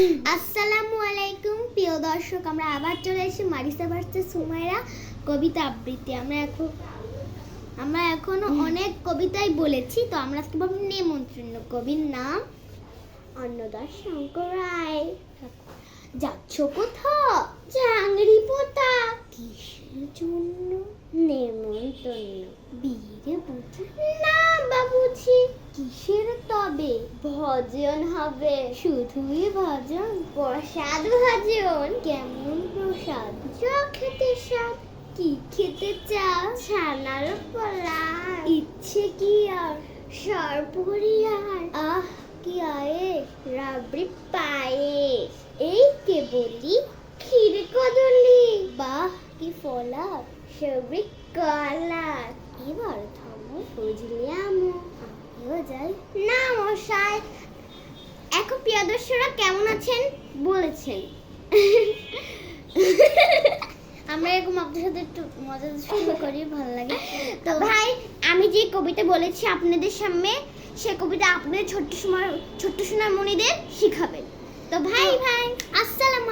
আসসালামু আলাইকুম প্রিয় দর্শক, আমরা আবার চলে এসেছি মারিসা ভার্সেস সুমাইরা কবিতা আবৃত্তি। আমরা এখনো অনেক কবিতাই বলেছি, তো আমরা আজকে বলবো নেমন্ত্রণ। কবির নাম অন্নদা শঙ্কর রায়। যাচ্ছ কোথাও চাংড়ি পোতা, কিসের জন্য? নেমন্তন্ন। বিয়ে বুঝি না বাবুজি, কিসের তবে? ভজন হবে। শুধুই ভজন? প্রসাদ ভজন। কেমন প্রসাদ? যা খেতে স্বাদ। কি খেতে চাও? ছানার পোলাও। ইচ্ছে কি আর? সরপুরিয়ার। আহ কি আয়ে, রাবড়ি পায়েস। এই কে বলি? ক্ষীর কদলি। বাহ কি ফলা, সবরি কলা। এবার থামো, বুঝলি আমো, আমিও যাই। না মশাই। এখন প্রিয় দর্শকরা কেমন আছেন বলেছেন। আমরা এরকম আপনাদের সাথে একটু মজা শুরু করি, ভালো লাগে। তো ভাই, আমি যে কবিতা বলেছি আপনাদের সামনে, সে কবিতা আপনাদের ছোট্ট সোনার মনিদের শিখাবেন। তো ভাই আসসালামু